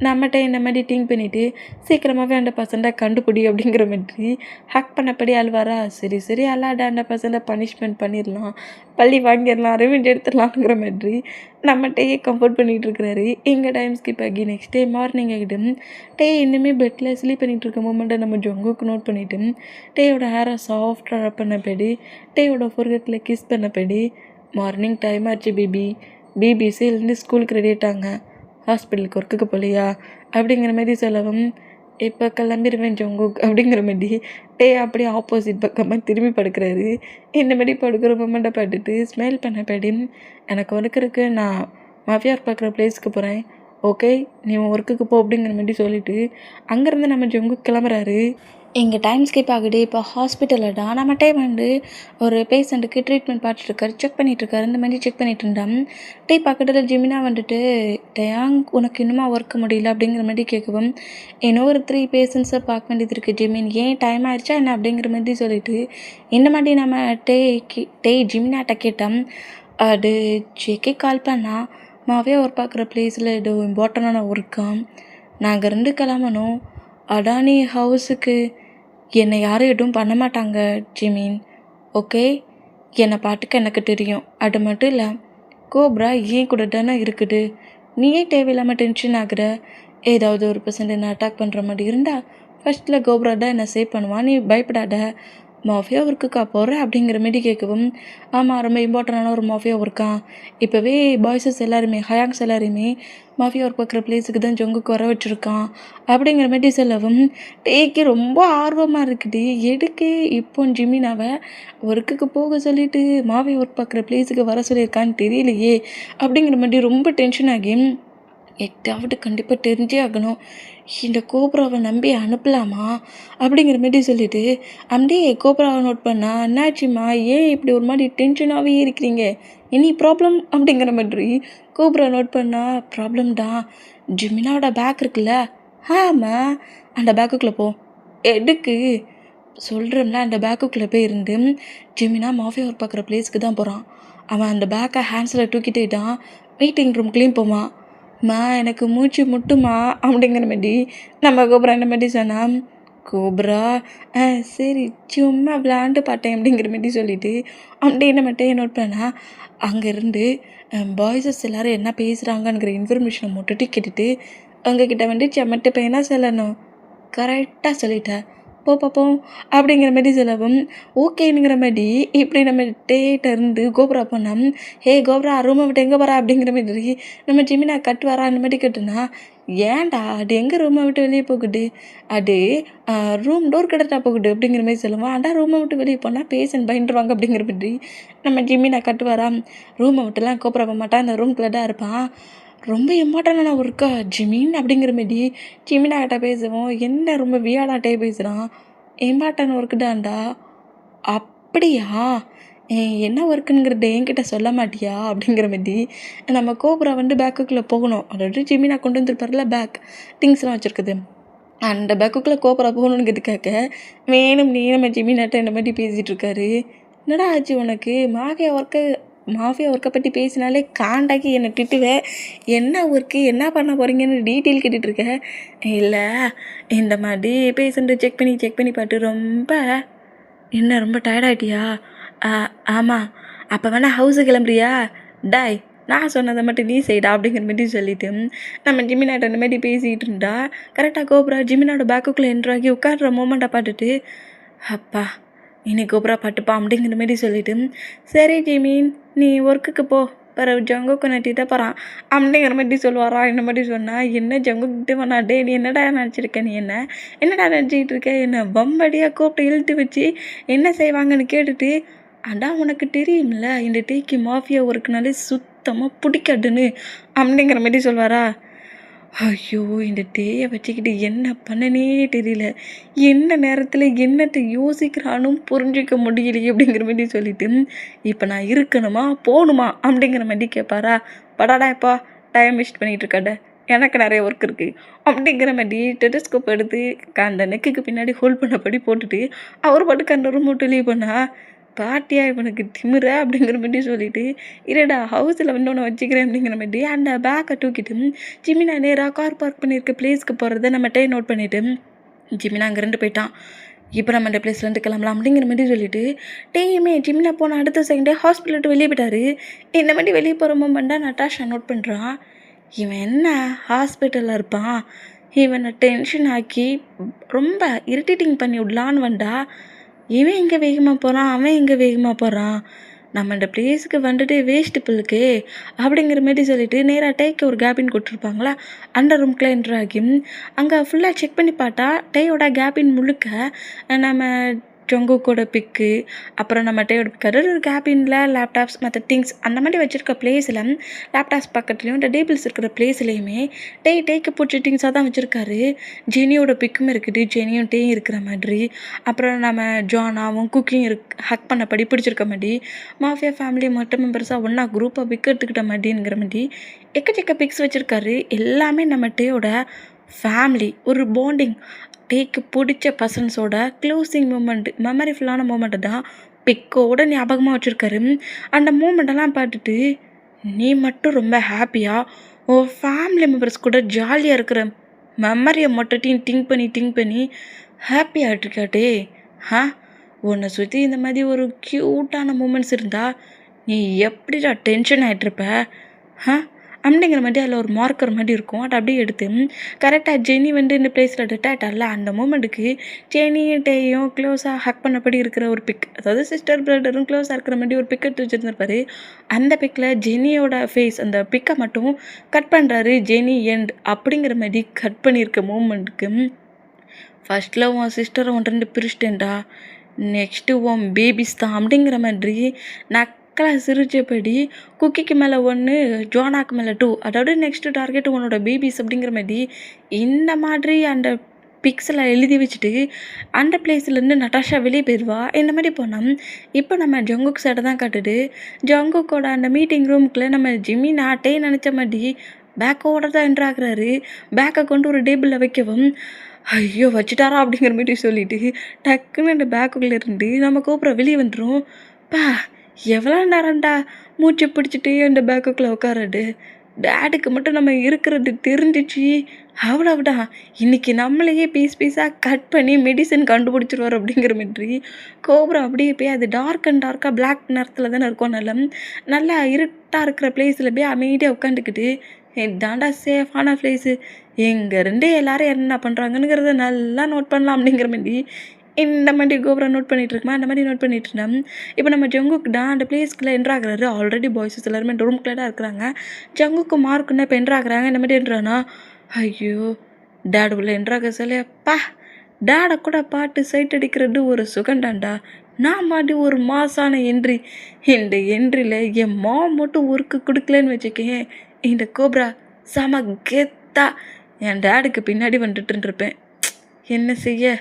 நம்மகிட்ட இந்த மாதிரி திங்க் பண்ணிவிட்டு சீக்கிரமாகவே 100% கண்டுபிடி அப்படிங்கிற மாதிரி ஹேக் பண்ணப்படி அழுவாரா? சரி சரி அல்லாட 100% பனிஷ்மெண்ட் பண்ணிடலாம், பள்ளி வாங்கிடலாம், ரிவெஞ்ச் எடுத்துடலாங்கிற மாதிரி நம்மகிட்டயே கம்ஃபர்ட் பண்ணிகிட்டு இருக்கிறாரு. இங்கே டைம் ஸ்கிப் ஆகி நெக்ஸ்ட் டே மார்னிங் ஆகிடும். டே இன்னுமே பெட்டில் ஸ்லீப் பண்ணிகிட்டு இருக்க மூமெண்ட்டை நம்ம ஜங்குக்கு நோட் பண்ணிவிட்டு டேயோட ஹேரை சாஃப்டாக பண்ணப்படி டேயோட ஃபோர்கெட்டில் கிஸ் பண்ணப்படி மார்னிங் டைம் ஆச்சு பிபிசிலேருந்து ஸ்கூலுக்கு ரெடி ஆகிட்டாங்க, ஹாஸ்பிட்டலுக்கு ஒர்க்குக்கு போகலையா அப்படிங்கிற மாதிரி சொல்லவும் இப்போ கிளம்பிடுவேன் ஜங்குக் அப்படிங்கிற மாதிரி டே அப்படியே ஆப்போசிட் பக்கமாக திரும்பி படுக்கிறாரு. இந்த மாதிரி படுக்கிற மொமெண்ட்டை பார்த்துட்டு ஸ்மைல் பண்ணப்படி எனக்கு ஒர்க் இருக்குது, நான் மாஃபியார் பார்க்குற பிளேஸ்க்கு போகிறேன், ஓகே நீ ஒர்க்குக்கு போ அப்படிங்கிற மாதிரி சொல்லிவிட்டு அங்கேருந்து நம்ம ஜங்குக் கிளம்புறாரு. இங்கே டைம் ஸ்கிப் ஆகுது. இப்போ ஹாஸ்பிட்டலில் தான் நம்ம டைம் வந்து ஒரு பேஷண்ட்டுக்கு ட்ரீட்மெண்ட் பார்த்துட்ருக்காரு, செக் பண்ணிகிட்ருக்காரு. இந்த மாதிரி செக் பண்ணிகிட்டு இருந்தான். டே பக்கத்தில் ஜிமினா வந்துட்டு டேயாங் உனக்கு இன்னுமா ஒர்க் முடியல அப்படிங்கிற மாதிரி கேட்கவும் இன்னும் ஒரு 3 பேஷண்ட்ஸை பார்க்க வேண்டியது இருக்குது ஜிமின், ஏன் டைம் ஆயிடுச்சா என்ன அப்படிங்கிற மாதிரி சொல்லிவிட்டு இந்த மாதிரி நம்ம டே ஜிமினாட்ட கேட்டோம். அது ஜேக்கே கால் பண்ணா மாவே ஒர்க் பார்க்குற பிளேஸில் ஏதோ இம்பார்ட்டண்டான ஒர்க்காம், நாங்கள் 2 கிளம்பணும், அடானி ஹவுஸுக்கு என்னை யாரும் எதுவும் பண்ண மாட்டாங்க ஜிமின், ஓகே என்னை பாட்டுக்கு எனக்கு தெரியும். அது மட்டும் இல்லை கோப்ரா ஏன் கூட தானே இருக்குது, நீயே தேவையில்லாமல் டென்ஷன் ஆகுற, ஏதாவது ஒரு பர்சன்ட் என்ன அட்டாக் பண்ணுற மாதிரி இருந்தால் ஃபஸ்ட்டில் கோப்ரா தான் என்னை சேவ் பண்ணுவான், நீ பயப்படாத, மாஃபியா ஒர்க்குக்கா போகிற அப்படிங்கிற மாதிரி கேட்கவும் ஆமாம் ரொம்ப இம்பார்ட்டண்டான ஒரு மாஃபியா ஒர்க்கான், இப்போவே பாய்ஸஸ் எல்லாருமே ஹயாங்ஸ் எல்லாருமே மாஃபியா ஒர்க் பார்க்குற பிளேஸுக்கு தான் ஜங்குக்கு வர வச்சுருக்கான் அப்படிங்கிற மாதிரி சொல்லவும் டேக்கு ரொம்ப ஆர்வமாக இருக்குது. எதுக்கு இப்போ ஜிமினாவை ஒர்க்குக்கு போக சொல்லிவிட்டு மாஃபியா ஒர்க் பார்க்குற பிளேஸுக்கு வர சொல்லியிருக்கான்னு தெரியலையே அப்படிங்கிற மாதிரி ரொம்ப டென்ஷன் ஆகி எட்டாவது கண்டிப்பாக தெரிஞ்சே ஆகணும், இந்த கோப்ராவை நம்பி அனுப்பலாமா அப்படிங்கிற மாதிரி சொல்லிவிட்டு அப்படியே கோப்ராவை நோட் பண்ணா என்னாச்சுமா ஏன் இப்படி ஒரு மாதிரி டென்ஷனாகவே இருக்கிறீங்க, எனி ப்ராப்ளம் அப்படிங்கிற மாதிரி கோப்ரா நோட் பண்ணால் ப்ராப்ளம் தான், ஜிமினாவோட பேக் இருக்குல்ல, ஆமாம் அந்த பேக்குக்குள்ளே போ, எதுக்கு சொல்கிறோம்ல, அந்த பேக்குக்குள்ளே போய் இருந்து ஜிமினா மாஃபியா ஒர்க் பார்க்குற பிளேஸ்க்கு தான் போகிறான், அவன் அந்த பேக்கை ஹேண்ட்ஸில் தூக்கிட்டுட்டான், மீட்டிங் ரூம்குள்ளேயும் போவான், மா எனக்கு மூச்சு முட்டுமா அப்படிங்கிற மாதிரி நம்ம கோப்ரா இந்த மாதிரி சொன்னால் கோப்ரா சரி சும்மா விளாண்டு பார்த்தேன் அப்படிங்கிற மாதிரி சொல்லிவிட்டு அப்படியே மட்டும் நோட் பண்ணால் அங்கேருந்து பாய்ஸஸ் எல்லோரும் என்ன பேசுகிறாங்கங்கிற இன்ஃபர்மேஷனை மட்டும் கேட்டுட்டு உங்ககிட்ட வந்து செம்மட்டு பையனா சொல்லணும், கரெக்டாக சொல்லிட்டேன், போ பார்ப்போம் அப்படிங்கிற மாதிரி சொல்லவும் ஓகேங்கிற மாதிரி இப்படி நம்ம டேட்டருந்து கோப்ரா போனோம். கோப்ரா ரூமை விட்டு எங்கே போகிறா அப்படிங்கிற மாதிரி நம்ம ஜிமினா கட்டு வரா அந்த மாதிரி கட்டுனா ஏன்டா அது எங்கே ரூமை விட்டு வெளியே போகுது, அது ரூம் டோர் கிடத்தா போகுது அப்படிங்கிற மாதிரி சொல்லுவோம். அடா ரூமை விட்டு வெளியே போனால் பேஷண்ட் பயந்துருவாங்க அப்படிங்கிற மாதிரி நம்ம ஜிமினா கட்டு வரா, ரூமை விட்டுலாம் கோப்ரா போக மாட்டான், அந்த ரூம்குள்ளே தான் இருப்பான், ரொம்ப இம்பார்ட்டண்டான ஒர்க்கா ஜிமின் அப்படிங்கிற மாதிரி ஜிமினாகிட்ட பேசுவோம். என்ன ரொம்ப வியாடாட்டே பேசுகிறான், இம்பார்ட்டன்ட் ஒர்க்கு தான்டா, அப்படியா என்ன ஒர்க்குங்கிறத என்கிட்ட சொல்ல மாட்டியா அப்படிங்கிற மாதிரி நம்ம கோப்ரா வந்து பேக்குக்குள்ளே போகணும், அதாவது ஜிமினா கொண்டு வந்துருப்பார்ல பேக் திங்ஸ்லாம் வச்சுருக்குது, அந்த பேக்குக்குள்ளே கோப்ரா போகணுங்கிறதுக்காக வேணும் நீ நம்ம ஜிமினாட்ட இந்த மாதிரி பேசிகிட்டு இருக்காரு. என்னடா ஆச்சு உனக்கு, மாஃபியா ஒர்க்கை பற்றி பேசினாலே காண்டாக்கி என்னை திட்டுவேன், என்ன ஒர்க்கு என்ன பண்ண போகிறீங்கன்னு டீட்டெயில் கேட்டுட்ருக்கேன், இல்லை இந்த மாதிரி பேஷண்ட்டு செக் பண்ணி பார்த்து ரொம்ப என்ன ரொம்ப டயர்டாயிட்டியா? ஆமாம். அப்போ வேணா ஹவுஸு கிளம்புறியா? டாய் நான் சொன்னதை மட்டும் நீ செய்டா அப்படிங்கிற மாரி சொல்லிவிட்டு நம்ம ஜிமினாட்ட அந்த மாதிரி பேசிகிட்டு இருந்தா கரெக்டாக கோப்ரா ஜிமினோட பேக்குக்குள்ளே என்ட்ராகி உட்காடுற மூமெண்ட்டை பார்த்துட்டு அப்பா இன்னைக்கு கோப்ரா பட்டுப்பா அப்படிங்கிற மாரி சொல்லிவிட்டு சரி ஜிமின் நீ ஒர்க்குக்கு போ பிறகு ஜங்குக்கு நட்டிட்டு போகிறான் அப்படிங்கிற மாதிரி சொல்லுவாரா இந்த மாதிரி சொன்னால் என்ன ஜங்குக்கிட்ட வேணா டே நீ என்னடா நினச்சிருக்க நீ என்னடா நினச்சிக்கிட்டு இருக்க என்னை வம்படியாக கூப்பிட்டு இழுத்து வச்சு என்ன செய்வாங்கன்னு கேட்டுட்டு அடா உனக்கு தெரியும்ல இந்த டேக்கு மாஃபியா ஒர்க்குனாலே சுத்தமாக பிடிக்காதுன்னு அப்படிங்கிற மாதிரி சொல்வாரா. ஐயோ இந்த டேயை வச்சுக்கிட்டு என்ன பண்ணனே தெரியல, என்ன நேரத்தில் என்னத்தை யோசிக்கிறானும் புரிஞ்சிக்க முடியலையே அப்படிங்கிற மாதிரி சொல்லிட்டு இப்போ நான் இருக்கணுமா போகணுமா அப்படிங்கிற மாதிரி கேட்பாரா. படாடா எப்பா டைம் வேஸ்ட் பண்ணிகிட்டு இருக்காட, எனக்கு நிறைய ஒர்க் இருக்குது அப்படிங்கிற மாதிரி டெலிஸ்கோப் எடுத்து அந்த நெக்குக்கு பின்னாடி ஹோல்ட் பண்ணபடி போட்டுட்டு அவர் பாட்டுக்கு அந்த ரூம் விட்டு லீவ் பண்ணா. பாட்டியா இவனுக்கு திமிர அப்படிங்கிற மாதிரி சொல்லிட்டு இருடா ஹவுஸில் வந்து ஒன்று வச்சுக்கிறேன் அப்படிங்கிற மாதிரி அந்த பேக்கை தூக்கிட்டு ஜிமினா நேராக கார் பார்க் பண்ணியிருக்க பிளேஸ்க்கு போகிறத நம்ம டே நோட் பண்ணிவிட்டு ஜிமினா அங்கேருந்து போயிட்டான். இப்போ நம்ம அந்த பிளேஸ்லேருந்து கிளம்பலாம் அப்படிங்கிற மாதிரி சொல்லிட்டு டேயுமே ஜிமினா போன அடுத்த செகண்டே ஹாஸ்பிட்டல் விட்டு வெளியே போயிட்டாரு. இந்த மாதிரி வெளியே போகிற மூமெண்ட்டாக நட்டாஷா நோட் பண்ணுறான். இவன் என்ன ஹாஸ்பிட்டலில் இருப்பான், இவனை டென்ஷன் ஆக்கி ரொம்ப இரிட்டேட்டிங் பண்ணி விடலான்னு வந்தா இவன் எங்கே வேகமாக போகிறான், அவன் எங்கே வேகமாக போகிறான், நம்ம இந்த பிளேஸுக்கு வந்துட்டு வேஸ்ட்டு பிள்ளைக்கு அப்படிங்கிற மாதிரி சொல்லிட்டு நேராக டேக்கு ஒரு கேபின் கொடுத்துருப்பாங்களா அந்த ரூம்குள்ளே என்ட்ரு ஆகி அங்கே ஃபுல்லாக செக் பண்ணி பார்த்தா டேயோட கேபின் முழுக்க நம்ம ஜங்குக்கோட பிக்கு அப்புறம் நம்ம டேயோட பிக்கு அதாவது ஒரு கேபினில் லேப்டாப்ஸ் மற்ற திங்ஸ் அந்த மாதிரி வச்சுருக்க பிளேஸில் லேப்டாப்ஸ் பக்கத்துலேயும் இந்த டேபிள்ஸ் இருக்கிற பிளேஸ்லேயுமே டேக்கு பிடிச்ச திங்ஸாக தான் வச்சுருக்காரு. ஜெனியோட பிக்கும் இருக்குது, ஜெனியும் டேயும் இருக்கிற மாதிரி, அப்புறம் நம்ம ஜானாவும் குக்கிங் ஹக் பண்ணபடி பிடிச்சிருக்க மாதிரி, மாஃபியா ஃபேமிலி மற்ற மெம்பர்ஸாக ஒன்றா குரூப்பாக பிக் எடுத்துக்கிட்ட மாதிரிங்கிற மாதிரி எக்கச்சக்க பிக்ஸ் வச்சுருக்காரு. எல்லாமே நம்ம டேயோட ஃபேமிலி ஒரு பாண்டிங் டேக்கு பிடிச்ச பர்சன்ஸோட க்ளோசிங் மூமெண்ட் மெமரிஃபுல்லான மூமெண்ட்டு தான் பிக்கோட ஞாபகமாக வச்சுருக்காரு. அந்த மூமெண்ட்டெல்லாம் பார்த்துட்டு நீ மட்டும் ரொம்ப ஹாப்பியாக உன் ஃபேமிலி மெம்பர்ஸ் கூட ஜாலியாக இருக்கிற மெமரியை மட்டும் திங்க் பண்ணி ஹாப்பியாகிட்ருக்காட்டே. உன்னை சுற்றி இந்த மாதிரி ஒரு க்யூட்டான மூமெண்ட்ஸ் இருந்தால் நீ எப்படிடா டென்ஷன் ஆகிட்ருப்ப அப்படிங்கிற மாதிரி அதில் ஒரு மார்க்கர் மாதிரி இருக்கும். அதை அப்படியே எடுத்து கரெக்டாக ஜெனி வந்து இந்த பிளேஸில் டெட் ஆகிட்டால அந்த மூமெண்ட்டுக்கு ஜெனியும் டேயும் க்ளோஸாக ஹக் பண்ணபடி இருக்கிற ஒரு பிக், அதாவது சிஸ்டர் பிரதரும் க்ளோஸாக இருக்கிற மாதிரி ஒரு பிக் எடுத்து வச்சுருந்துருப்பாரு. அந்த பிக்கில் ஜெனியோட ஃபேஸ் அந்த பிக்கை மட்டும் கட் பண்ணுறாரு. ஜெனி எண்ட் அப்படிங்கிற மாதிரி கட் பண்ணியிருக்க மூமெண்ட்டுக்கு ஃபஸ்ட்டில் உன் சிஸ்டரை ஒன்று பிரிச்சிட்டேன்டா, நெக்ஸ்ட்டு உன் பேபிஸ் தான் அப்படிங்கிற மாதிரி நக்கலாக சிரிச்சபடி குக்கிக்கு மேலே 1 ஜோனாக்கு மேலே 2, அதாவது நெக்ஸ்ட்டு டார்கெட் உன்னோட பேபிஸ் அப்படிங்கிற மாதிரி இந்த மாதிரி அந்த பிக்ஸில் எழுதி வச்சுட்டு அந்த பிளேஸ்லேருந்து நட்டாஷா வெளியே போயிடுவா. இந்த மாதிரி போனோம். இப்போ நம்ம ஜங்குக் சைடை தான் காட்டுது. ஜங்குக்கோட அந்த மீட்டிங் ரூமுக்குள்ளே நம்ம ஜிம்மி நாட்டே நினச்ச மாதிரி பேக்கோட தான் என்ட்ராகிறாரு. பேக்கை கொண்டு ஒரு டேபிளில் வைக்கவும் ஐயோ வச்சுட்டாரா அப்படிங்கிற மாதிரி சொல்லிட்டு டக்குன்னு அந்த பேக்குள்ளே இருந்து நம்ம கோபுர வெளியே வந்துடும். எவ்வளோ நேரம்டா மூச்சு பிடிச்சிட்டு அந்த பேக்குக்குள்ளே உட்காராடு, டேடுக்கு மட்டும் நம்ம இருக்கிறது தெரிஞ்சிச்சு அவ்வளவுடா, இன்றைக்கி நம்மளையே பீஸாக கட் பண்ணி மெடிசன் கண்டுபிடிச்சிருவார் அப்படிங்கிற மாதிரி கோபுரா அப்படியே போய் அது டார்க்காக பிளாக் நேரத்தில் தானே இருக்கும், நல்லா இருட்டாக இருக்கிற பிளேஸில் போய் அமைதியாக உட்காந்துக்கிட்டு இதாண்டா சேஃபான பிளேஸு, எங்கேருந்து எல்லோரும் என்ன பண்ணுறாங்கங்கிறத நல்லா நோட் பண்ணலாம் அப்படிங்கிற மாதிரி இந்த மாதிரி கோபுரம் நோட் பண்ணிகிட்ருக்குமா அந்த மாதிரி நோட் பண்ணிகிட்டு இருந்தேன். இப்போ நம்ம ஜங்குக்கு தான் அந்த பிளேஸ்க்குள்ளே என்ட்ராகிறாரு. ஆல்ரெடி பாய்ஸஸ் எல்லாருமே ரூம்குள்ளே தான் இருக்கிறாங்க. ஜங்குக்கு மார்க்குன்னா இப்போ என்ட்ராகிறாங்க. இந்த மாதிரி என்ட்ரானா ஐயோ டேடு உள்ள என்ட்ராக சொல்லியப்பா, டேடை கூட பாட்டு சைட் அடிக்கிறது ஒரு சுகண்டாண்டா. நான் பாட்டி ஒரு மாசான என்ட்ரி, இந்த என்ட்ரியில் என் மாம் மட்டும் ஒர்க்கு கொடுக்கலன்னு வச்சுக்கேன், இந்த கோப்ரா செம கெத்தா என் டேடுக்கு பின்னாடி வந்துட்டுருப்பேன். என்ன செய்ய,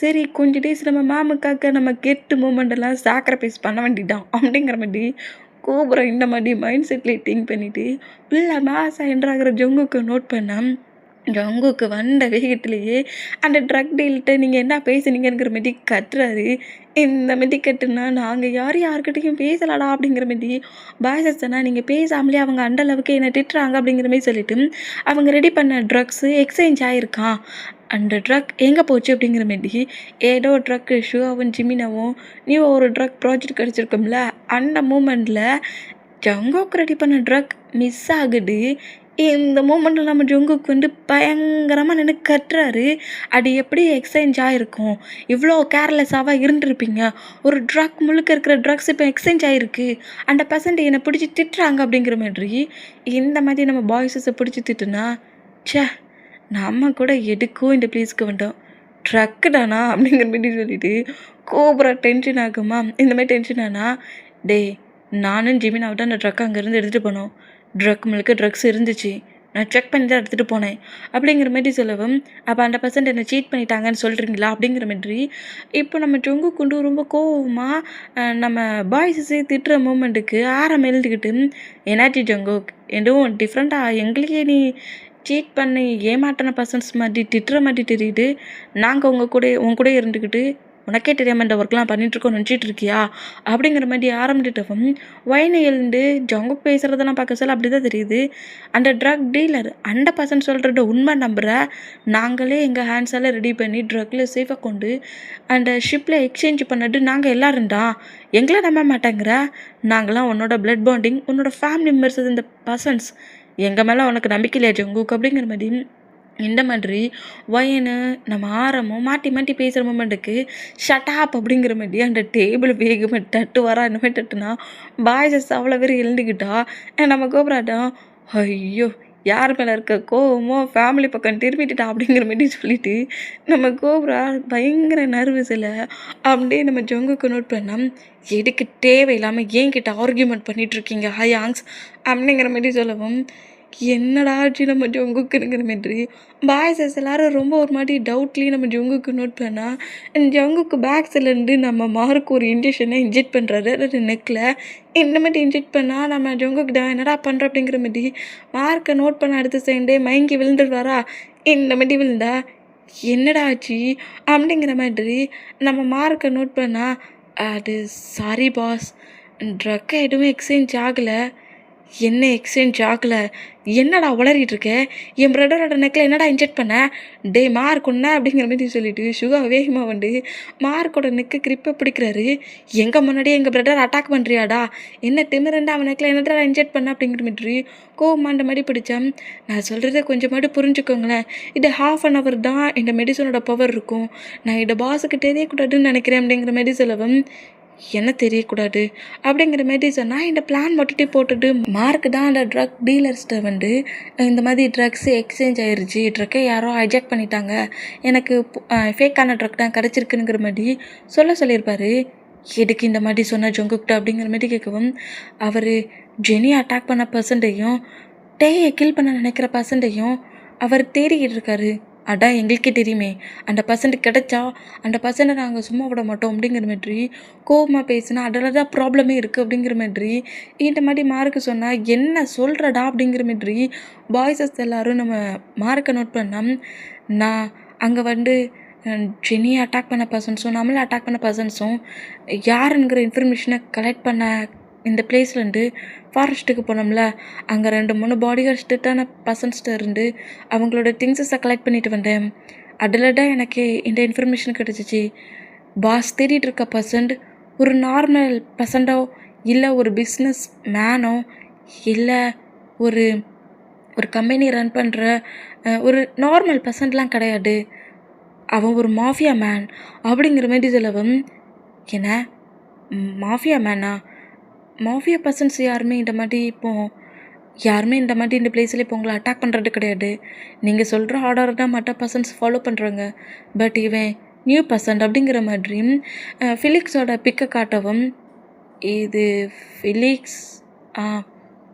சரி கொஞ்சம் டேஸ் நம்ம மாமுக்காக நம்ம கெட்டு மூமெண்டெல்லாம் சாக்ரிஃபைஸ் பண்ண வேண்டியதான் அப்படிங்கிற மாதிரி கோபுரம் இந்த மாதிரி மைண்ட் செட்லேயே திங்க் பண்ணிவிட்டு ஃபுல்லாக மாசாக என்ட்ராகிற ஜங்குக்கு நோட் பண்ணேன். ஜங்குக்கு வந்த வேகத்திலேயே அந்த ட்ரக் டீல்கிட்ட நீங்கள் என்ன பேசுனீங்கிற மாதிரி கட்டுறாரு. இந்த மாதிரி கட்டுனா நாங்கள் யார்கிட்டையும் பேசலாடா அப்படிங்கிற மாதிரி பாய்ஸஸ் தானே, நீங்கள் பேசாமலே அவங்க அந்த அளவுக்கு என்னை திட்டுறாங்க அப்படிங்கிற மாதிரி சொல்லிவிட்டு அவங்க ரெடி பண்ண ட்ரக்ஸு எக்ஸ்சேஞ்ச் ஆகிருக்கான். அந்த ட்ரக் எங்கே போச்சு அப்படிங்கிற மாரி ஏதோ ட்ரக் ஷூவாவும் ஜிமினாவும் நீ ஒரு ட்ரக் ப்ராஜெக்ட் கிடச்சிருக்கோம்ல அந்த மூமெண்ட்டில் ஜங்குக்கு ரெடி பண்ண ட்ரக் மிஸ் ஆகுது. இந்த மூமெண்ட்டில் நம்ம ஜங்குக்கு வந்து பயங்கரமாக நின்று கட்டுறாரு. அது எப்படி எக்ஸ்சேஞ்ச் ஆகிருக்கும்? இவ்வளோ கேர்லெஸ்ஸாக இருந்திருப்பீங்க. ஒரு ட்ரக் முழுக்க இருக்கிற ட்ரக்ஸ் இப்போ எக்ஸ்சேஞ்ச் ஆகிருக்கு. அந்த பர்சன்ட் என்னை பிடிச்சி திட்டுறாங்க அப்படிங்கிற மாதிரி. இந்த மாதிரி நம்ம பாய்ஸஸை பிடிச்சி திட்டுனா ச்சே நம்ம கூட எதுக்கும் இந்த ப்ளேஸ்க்கு வந்தோம், ட்ரக்கு தானா அப்படிங்கிற மாதிரி சொல்லிட்டு கோபுரா டென்ஷன் ஆகுமா. இந்த மாதிரி டென்ஷன் ஆனால் நானும் ஜிமினாவை தான் அந்த ட்ரக் அங்கேருந்து எடுத்துகிட்டு போனோம். ட்ரக் முழுக்க ட்ரக்ஸ் இருந்துச்சு, நான் செக் பண்ணி தான் எடுத்துகிட்டு போனேன் அப்படிங்கிற மாதிரி சொல்லவும், அப்போ அந்த பர்சன்ட் என்னை சீட் பண்ணிட்டாங்கன்னு சொல்கிறீங்களா அப்படிங்கிற மாதிரி. இப்போ நம்ம ஜொங்கு கொண்டு ரொம்ப கோவமாக நம்ம பாய்ஸஸே திட்டுற மூமெண்ட்டுக்கு எழுந்துக்கிட்டு என்னாச்சு ஜங்குக் எதுவும் டிஃப்ரெண்ட்டாக எங்களுக்கே நீ சீட் பண்ணி ஏமாட்டின பர்சன்ஸ் மாதிரி திட்டுற மாதிரி தெரியுது. நாங்கள் உன் கூட இருந்துக்கிட்டு உனக்கே தெரியாமல் இந்த ஒர்க்லாம் பண்ணிகிட்ருக்கோம் நினச்சிட்டு இருக்கியா அப்படிங்கிற மாதிரி ஆரம்பிச்சிட்டவும் வயனை எழுந்து ஜங்குக் பேசுகிறதெல்லாம் பார்க்க சொல்ல அப்படி தான் தெரியுது. அந்த ட்ரக் டீலர் அந்த பர்சன் சொல்கிறத உண்மை நம்புகிற நாங்களே எங்கள் ஹேண்ட்ஸால் ரெடி பண்ணி ட்ரக்கில் சேஃபாக கொண்டு அந்த ஷிப்பில் எக்ஸ்சேஞ்ச் பண்ணது நாங்கள் எல்லோரும் தான். எங்களை நம்ப மாட்டேங்கிற? நாங்களாம் உன்னோட பிளட் பாண்டிங், உன்னோட ஃபேமிலி மெம்பர்ஸ், இந்த பர்சன்ஸ், எங்கள் மேலே உனக்கு நம்பிக்கை இல்லையா ஜங்குக் அப்படிங்கிற மாதிரி. இந்த மாதிரி வயனு நம்ம ஆரமும் மாட்டி மாட்டி பேசுகிற மூமெண்ட்டுக்கு ஷட்டாப் அப்படிங்கிற மாதிரி அந்த டேபிள் வேகமாக தட்டு வரா. இந்த மாதிரி தட்டுனா பாய்ஸஸ் அவ்வளோ பேர் எழுந்துக்கிட்டா நம்ம கோபுராட்டம் ஐயோ யார் மேலே இருக்க கோவமோ ஃபேமிலி பக்கம் திரும்பிட்டுட்டா அப்படிங்கிற மாதிரி சொல்லிட்டு நம்ம கோபுரா பயங்கர நர்வஸில் அப்படியே நம்ம ஜங்குக்கு நோட் பண்ணோம். எதுக்கு தேவையில்லாமல் ஏன்கிட்ட ஆர்கியூமெண்ட் பண்ணிகிட்ருக்கீங்க ஹயாங்ஸ் அப்படிங்கிற மாதிரி சொல்லவும் என்னடா ஆச்சு நம்ம ஜங்குக்குங்கிற மாதிரி பாய்ஸஸ் எல்லாரும் ரொம்ப ஒரு மாதிரி டவுட்லேயே நம்ம ஜங்குக்கு நோட் பண்ணால் ஜங்குக்கு பேக் சைட்லேருந்து நம்ம மார்க்கு ஒரு இன்ஜெக்ஷனை இன்ஜெக்ட் பண்ணுறாரு. அது நெக்கில் இந்த மாதிரி இன்ஜெக்ட் பண்ணால் நம்ம ஜங்குக்கு தான் என்னடா பண்ணுற அப்படிங்கிற மாதிரி மார்க்கை நோட் பண்ண அடுத்த செகண்டே மயங்கி விழுந்துடுவாரா. இந்த மாதிரி விழுந்தா என்னடா ஆச்சு அப்படிங்கிற மாதிரி நம்ம மார்க்கை நோட் பண்ணால் அது சாரி பாஸ், ட்ரக்கை எதுவும் எக்ஸ்சேஞ்ச் ஆகலை. என்ன எக்ஸ்சேஞ்ச் ஆகலை? என்னடா உளறிட்டு இருக்க? என் பிரதரோட நெக்கில் என்னடா இன்ஜெக்ட் பண்ண? மார்க் ஒன்று அப்படிங்கிற மாதிரி சொல்லிட்டு சுகா வேகமாக வந்து மார்க்கோட நெக்கு கிரிப்பை பிடிக்கிறாரு. எங்கள் முன்னாடியே எங்கள் பிரதர் அட்டாக் பண்ணுறியாடா? என்ன திமிரண்டா அவன் நெக்கில் என்னடா இன்ஜெக்ட் பண்ண அப்படிங்கிற மாதிரி கோவமாண்ட மாதிரி பிடிச்சா. நான் சொல்கிறத கொஞ்சமாட்டு புரிஞ்சுக்கோங்களேன். இது 1/2 hour தான் இந்த மெடிசனோட பவர் இருக்கும். நான் இதை பாஸுக்கு தெரியக்கூடாதுன்னு நினைக்கிறேன் அப்படிங்கிற மாதிரி சொல்லவும் என்ன தெரியக்கூடாது அப்படிங்கிற மாதிரி சொன்னால் இந்த பிளான் மட்டுட்டே போட்டுட்டு மார்க் தான் அந்த ட்ரக் டீலர்ஸ்கிட்ட வந்து இந்த மாதிரி ட்ரக்ஸு எக்ஸ்சேஞ்ச் ஆயிடுச்சு, ட்ரக்கை யாரோ ஹைஜாக் பண்ணிட்டாங்க, எனக்கு ஃபேக்கான ட்ரக் தான் கிடச்சிருக்குங்கிற மாதிரி சொல்லியிருப்பார். எதுக்கு இந்த மாதிரி சொன்ன ஜங்குக்கிட்ட அப்படிங்கிற மாதிரி கேட்கவும் அவர் ஜெனி அட்டாக் பண்ண பர்சன்ட்டையும் டேயை கில் பண்ண நினைக்கிற பர்சன்ட்டையும் அவர் தேடிக்கிட்டு இருக்காரு. அதான் எங்களுக்கே தெரியுமே, அந்த பர்சன்ட் கிடச்சா அந்த பர்சன்ட்டை நாங்கள் சும்மா விட மாட்டோம் அப்படிங்கிற மாதிரி கோபமாக பேசினா அதில் தான் ப்ராப்ளமே இருக்குது அப்படிங்கிற மாதிரி இந்த மாதிரி மார்க்கு சொன்னால் என்ன சொல்கிறடா அப்படிங்கிற மாதிரி பாய்ஸஸ் எல்லோரும் நம்ம மார்க்கை நோட் பண்ணால் நான் அங்கே வந்து ஜெனியை அட்டாக் பண்ண பர்சன்ஸும் நம்மளை அட்டாக் பண்ண பர்சன்ஸும் யாருங்கிற இன்ஃபர்மேஷனை கலெக்ட் பண்ண இந்த பிளேஸ்லேருந்து ஃபாரஸ்ட்டுக்கு போனோம்ல, அங்கே 2-3 பாடிகார்ட்ஸ்ட்டான பர்சன்ஸ்கிட்ட இருந்து அவங்களோட திங்ஸஸை கலெக்ட் பண்ணிட்டு வந்தேன். அதில் தான் எனக்கு இந்த இன்ஃபர்மேஷன் கிடச்சிச்சு. பாஸ் தேடிட்டு இருக்க பர்சன்ட் ஒரு நார்மல் பர்சண்டோ இல்லை ஒரு பிஸ்னஸ் மேனோ இல்லை ஒரு ஒரு கம்பெனி ரன் பண்ணுற ஒரு நார்மல் பர்சன்ட்லாம் கிடையாது. அவன் ஒரு மாஃபியா மேன் அப்படிங்கிற மாதிரி சொல்லவும் என்ன மாஃபியா மேனா? மாஃபியா பர்சன்ஸ் யாருமே இந்த மாதிரி இந்த பிளேஸில் இப்போ உங்களை அட்டாக் பண்ணுறது கிடையாது. நீங்கள் சொல்கிற ஆர்டர் தான் மற்ற பர்சன்ஸ் ஃபாலோ பண்ணுறாங்க. பட் இவன் நியூ பர்சன்ட் அப்படிங்கிற மாதிரி ஃபிலிக்ஸோட பிக்கை காட்டவும் இது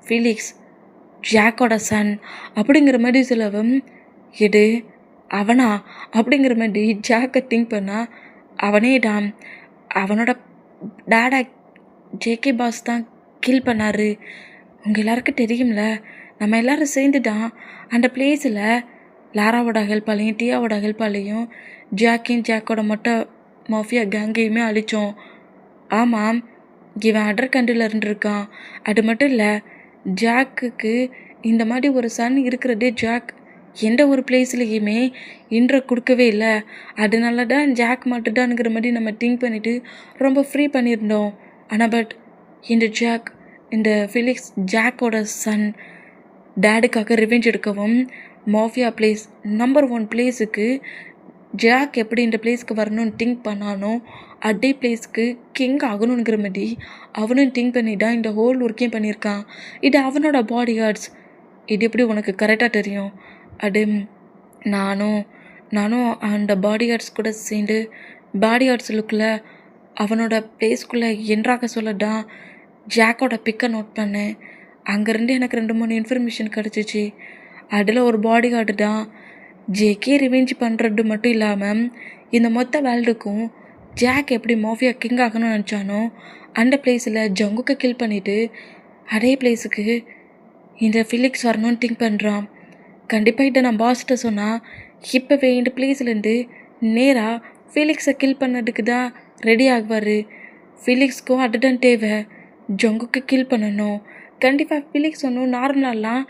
ஃபிலிக்ஸ் ஜாக்கோட சன் அப்படிங்கிற மாதிரி சொல்லவும் இது அவனா அப்படிங்கிற மாதிரி ஜாக்கை திங்க் பண்ணால் அவனே தான் அவனோட டேடா ஜேகே பாஸ் தான் கில் பண்ணார். உங்கள் எல்லாருக்கும் தெரியும்ல, நம்ம எல்லோரும் சேர்ந்து தான் அந்த பிளேஸில் லாராவோட ஹெல்ப்பாலையும் டியாவோட ஹெல்ப்பாலையும் ஜாக்கோட மொட்டை மாஃபியா கேங்கையுமே அழித்தோம். ஆமாம், இவன் அதர் கண்ட்ரியில் இருந்திருக்கான். அது மட்டும் இல்லை, ஜாக்குக்கு இந்த மாதிரி ஒரு சன் இருக்கிறதே ஜாக் எந்த ஒரு பிளேஸ்லேயுமே இன்ட்ரோ கொடுக்கவே இல்லை. அதனால தான் ஜாக் மாட்டுட்டானுங்கிற மாதிரி நம்ம திங்க் பண்ணிவிட்டு ரொம்ப ஃப்ரீ பண்ணியிருந்தோம். ஆனால் பட் இந்த ஜாக், இந்த ஃபிலிக்ஸ் ஜாக்கோட சன், டேடுக்காக ரிவெஞ்ச் எடுக்கவும் மாஃபியா பிளேஸ் நம்பர் 1 பிளேஸுக்கு ஜாக் எப்படி இந்த பிளேஸ்க்கு வரணும்னு திங்க் பண்ணானோ அதே பிளேஸ்க்கு கிங் ஆகணுங்கிற மாதிரி அவனும் திங்க் பண்ணி தான் இந்த ஹோல் ஒர்க்கையும் பண்ணியிருக்கான். இது அவனோட பாடி கார்ட்ஸ். இது எப்படி உனக்கு கரெக்டாக தெரியும்? அது நானும் அந்த பாடி கார்ட்ஸ் கூட சேர்ந்து பாடி கார்ட்ஸ் லுக்கில் அவனோட பிளேஸ்க்குள்ளே என்றாக சொல்ல தான் ஜாக்கோட பிக்கை நோட் பண்ணேன். அங்கேருந்து எனக்கு 2-3 இன்ஃபர்மேஷன் கிடச்சிச்சு. அதில் ஒரு பாடி கார்டு தான் ஜேக்கே ரிவெஞ்ச் பண்ணுறது மட்டும் இல்லாமல் இந்த மொத்த வேர்ல்டுக்கும் ஜாக் எப்படி மாஃபியா கிங் ஆகணும்னு நினச்சானோ அந்த பிளேஸில் ஜங்குக்கை கில் பண்ணிவிட்டு அதே பிளேஸுக்கு இந்த ஃபிலிக்ஸ் வரணும்னு திங்க் பண்ணுறான். கண்டிப்பாக இதை நான் பாஸ்கிட்ட சொன்னால் இப்போவே இந்த பிளேஸ்லேருந்து நேராக ஃபிலிக்ஸை கில் பண்ணதுக்கு தான் ரெடி ஆகுவார். ஃபிலிக்ஸ்க்கும் அதுதான் தேவை, ஜங்குக்கு கில் பண்ணணும். கண்டிப்பாக ஃபிலிக்ஸ் ஒன்றும் நார்மலாலாம்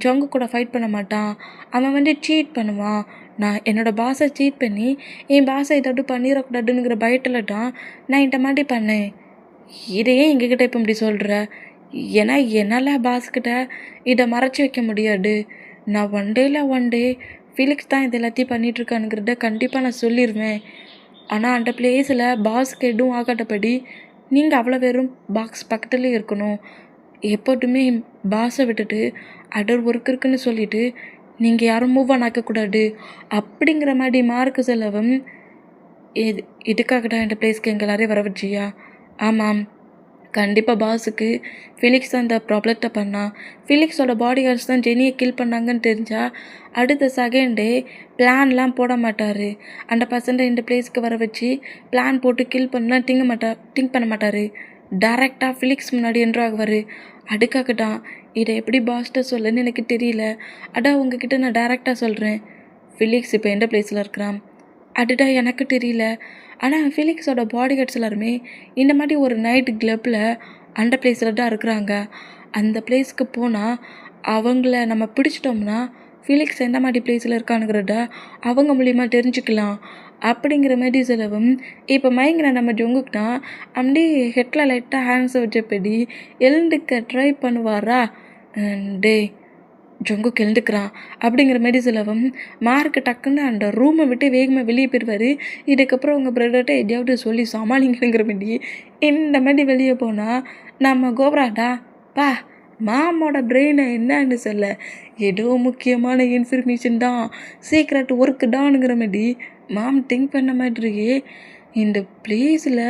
ஜங்கு கூட ஃபைட் பண்ண மாட்டான். அவன் சீட் பண்ணுவான். நான் என்னோடய பாஸை சீட் பண்ணி என் பாஸை ஏதாவது பண்ணிடக்கூடாதுங்கிற பயத்தில் தான் நான் இந்த மாதிரி பண்ணேன். இதையே எங்ககிட்ட இப்போ இப்படி சொல்கிற? ஏன்னா என்னால் பாஸ்கிட்ட இதை மறைச்சி வைக்க முடியாது. நான் ஒன் டே ஃபிலிக்ஸ் தான் இது எல்லாத்தையும் பண்ணிகிட்ருக்கானுங்கிறத கண்டிப்பாக நான் சொல்லிடுவேன். ஆனால் அந்த பிளேஸில் பாஸ்க்கு எதுவும் ஆகாதபடி நீங்கள் அவ்வளோ வெறும் பாக்ஸ் பக்கத்துலேயே இருக்கணும். எப்போதுமே பாஸை விட்டுட்டு அதர் ஒர்க் இருக்குன்னு சொல்லிவிட்டு நீங்கள் யாரும் மூவ் ஆன் ஆக்கக்கூடாது அப்படிங்கிற மாதிரி மார்க்கு செலவும் இதுக்காக தான் இந்த பிளேஸ்க்கு எங்கள் எல்லாரையும் வர வச்சியா? ஆமாம், கண்டிப்பாக பாஸுக்கு ஃபிலிக்ஸ் தான் இந்த ப்ராப்ளத்தை பண்ணான். ஃபிலிக்ஸோட பாடி கார்ட்ஸ் தான் ஜெனியை கில் பண்ணாங்கன்னு தெரிஞ்சால் அடுத்த செகண்டே பிளான்லாம் போட மாட்டார். அந்த பர்சன்ட்டை இந்த பிளேஸ்க்கு வர வச்சு பிளான் போட்டு கில் பண்ணலாம் திங்க் பண்ண மாட்டார். டைரெக்டாக ஃபிலிக்ஸ் முன்னாடி என்றாகுவார். அதுக்காக தான் இதை எப்படி பாஸ்கிட்ட சொல்லன்னு எனக்கு தெரியல. அதான் உங்ககிட்ட நான் டைரெக்டாக சொல்கிறேன். ஃபிலிக்ஸ் இப்போ எந்த பிளேஸில் இருக்கிறான் அதுதான் எனக்கு தெரியல. ஆனால் ஃபிலிக்ஸோட பாடி கார்ட்ஸ் எல்லாருமே இந்த மாதிரி ஒரு நைட் கிளப்பில் அந்த பிளேஸில் தான் இருக்கிறாங்க. அந்த பிளேஸ்க்கு போனால் அவங்கள நம்ம பிடிச்சிட்டோம்னா ஃபிலிக்ஸ் எந்த மாதிரி பிளேஸில் இருக்கானுங்கிறத அவங்க மூலிமா தெரிஞ்சுக்கலாம். அப்படிங்கிற மாதிரி செலவும் இப்போ மயங்கின நம்ம ஜொங்குக்குனா அப்படியே ஹெட்டில் லைட்டாக ஹேண்ட்ஸை வச்சபடி எழுந்துக்க ட்ரை பண்ணுவாரா? டே ஜொங்குக்கு எழுந்துக்கிறான் அப்படிங்கிற மாதிரி செலவும் மார்க்கு டக்குன்னு அந்த ரூமை விட்டு வேகமாக வெளியே போயிடுவார். இதுக்கப்புறம் உங்கள் பிரதர்கிட்ட எதையாவது சொல்லி சமாளிங்கிற மாதிரி இந்த மாதிரி வெளியே போனால் நம்ம கோபராடா பா மாமோட பிரெயினை என்னன்னு சொல்ல ஏதோ முக்கியமான இன்ஃபர்மேஷன் தான், சீக்ரெட் ஒர்க்கு தானுங்கிற மாதிரி மாம் திங்க் பண்ண மாதிரியே இந்த பிளேஸில்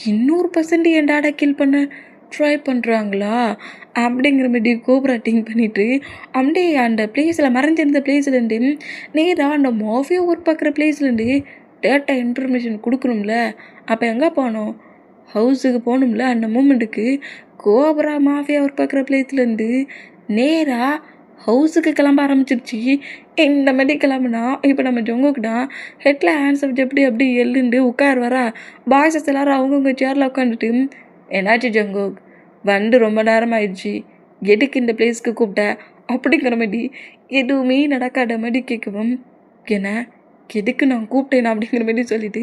200% என் டாடா கில் பண்ண ட்ரை பண்ணுறாங்களா அப்படிங்கிற மாதிரி கோப்ரா திங்க் பண்ணிவிட்டு அப்படியே அந்த பிளேஸில் மறைஞ்சிருந்த பிளேஸ்லேருந்து நேராக அந்த மாஃபியா ஒர்க் பார்க்குற பிளேஸ்லேருந்து டேட்டா இன்ஃபர்மேஷன் கொடுக்கணும்ல. அப்போ எங்கே போனோம்? ஹவுஸுக்கு போகணும்ல. அந்த மூமெண்ட்டுக்கு கோப்ரா மாஃபியா ஒர்க் பார்க்குற பிளேஸ்லேருந்து நேராக ஹவுஸுக்கு கிளம்ப ஆரம்பிச்சிருச்சு. இந்த மாதிரி கிளம்புனா இப்போ நம்ம ஜொங்குக்குனா ஹெட்டில் ஹேண்ட்ஸ் வச்சு அப்படி எழுந்து உட்கார் வரா. பாய்ஸஸ் எல்லோரும் அவங்கவுங்க சேரில் உட்காந்துட்டு என்னாச்சு ஜங்குக், வந்து ரொம்ப நேரம் ஆயிடுச்சு, எதுக்கு இந்த பிளேஸ்க்கு கூப்பிட்ட அப்படிங்கிற மாதிரி எதுவுமே நடக்காத மாதிரி கேட்கவும் என்ன எதுக்கு நான் கூப்பிட்டேன் அப்படிங்கிற மாதிரி சொல்லிவிட்டு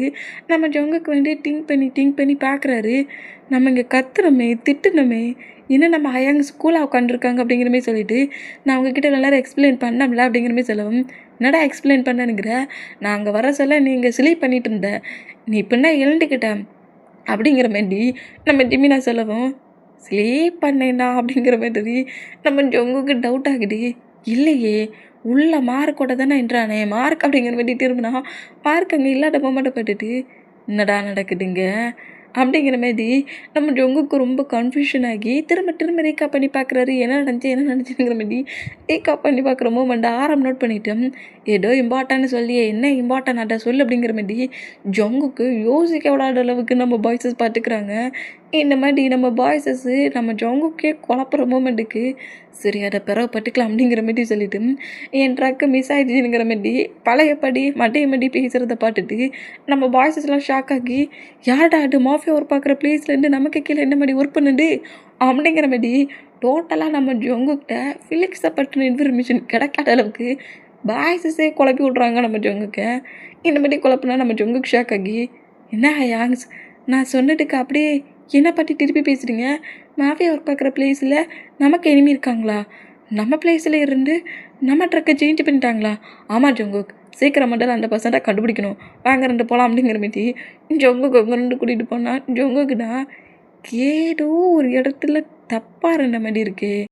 நம்ம ஜங்குக்கு திங்க் பண்ணி பார்க்குறாரு. நம்ம இங்கே கத்துறோமே திட்டுனோமே இன்னும் நம்ம ஹயாங் ஸ்கூலாக உட்காந்துருக்காங்க அப்படிங்கிற மாதிரி சொல்லிவிட்டு நான் அவங்கக்கிட்ட எல்லோரும் எக்ஸ்பிளைன் பண்ணல அப்படிங்கிற மாதிரி சொல்லவும் என்னடா எக்ஸ்பிளைன் பண்ணனுங்கிற, நான் அங்கே வர சொல்ல நீங்கள் ஸ்லீப் பண்ணிகிட்டு இருந்த, நீ இப்படின்னா எழுந்துக்கிட்டேன் அப்படிங்கிற மாதிரி நம்ம ஜிமினா சொல்லவும் ஸ்லீப் பண்ணேன்னா அப்படிங்கிற மாதிரி நம்ம ஜொங்குக்கு டவுட் ஆகுது. இல்லையே உள்ள மார்க்கோட தானே என்றானே மார்க் அப்படிங்கிற மாதிரி திரும்பினா மார்க் அங்கே இல்லாத மொமெண்ட்டை பட்டுட்டு என்னடா நடக்குதுங்க அப்படிங்கிற மாதிரி நம்ம ஜொங்குக்கு ரொம்ப கன்ஃபியூஷன் ஆகி திரும்ப ரீகாப் பண்ணி பார்க்குறாரு. என்ன நினச்சிங்கிற மாதிரி ரீகாப் பண்ணி பார்க்குற மூமெண்ட் ஆரம் நோட் பண்ணிவிட்டோம். ஏதோ இம்பார்ட்டன்னு சொல்லியே என்ன இம்பார்ட்டன் அதை சொல்லு அப்படிங்கிற மாதிரி ஜொங்குக்கு யோசிக்க விடாத அளவுக்கு நம்ம பாய்ஸஸ் பார்த்துக்கிறாங்க. இந்த மாதிரி நம்ம பாய்ஸஸ்ஸு நம்ம ஜொங்குக்கே குழப்புற மூமெண்ட்டுக்கு சரி அதை பிறகு பட்டுக்கலாம் அப்படிங்கிற மாதிரி சொல்லிவிட்டு என் ட்ரக்கு மிஸ் ஆகிடுச்சுங்கிற மாதிரி பழையபடி மடி பேசுகிறத பார்த்துட்டு நம்ம பாய்ஸஸ்லாம் ஷாக் ஆகி யார்டா அது மாஃபியா ஒர்க் பார்க்குற ப்ளேஸ்லேருந்து நமக்கு கீழே என்ன மாதிரி ஒர்க் பண்ணுது அப்படிங்கிற மாதிரி டோட்டலாக நம்ம ஜொங்குக்கிட்ட ஃபிலிக்ஸை பற்றின இன்ஃபர்மேஷன் கிடைக்காத அளவுக்கு பாய்ஸஸே குழப்பி விட்றாங்க நம்ம ஜொங்குக்கு. இந்த மாதிரி குழப்புனா நம்ம ஜொங்குக்கு ஷாக் ஆகி, என்ன யாங்ஸ் நான் சொன்னதுக்கு அப்படியே என்னை பற்றி திருப்பி பேசுகிறீங்க? மாஃபியா ஒர்க் பார்க்குற பிளேஸில் நமக்கு எனிமி இருக்காங்களா? நம்ம பிளேஸில் இருந்து நம்ம ட்ரக்கை சேஞ்ச் பண்ணிட்டாங்களா? ஆமாம் ஜொங்குக், சீக்கிரம் மட்டும் அந்த பர்சன்ட்டை கண்டுபிடிக்கணும், வாங்க 2 போகலாம் அப்படிங்கிற மாரி ஜொங்குக்கு அவங்க 2 கூட்டிகிட்டு போனால் ஜொங்குக்குனா ஏதோ ஒரு இடத்துல தப்பாக இருந்த மாதிரி இருக்கே.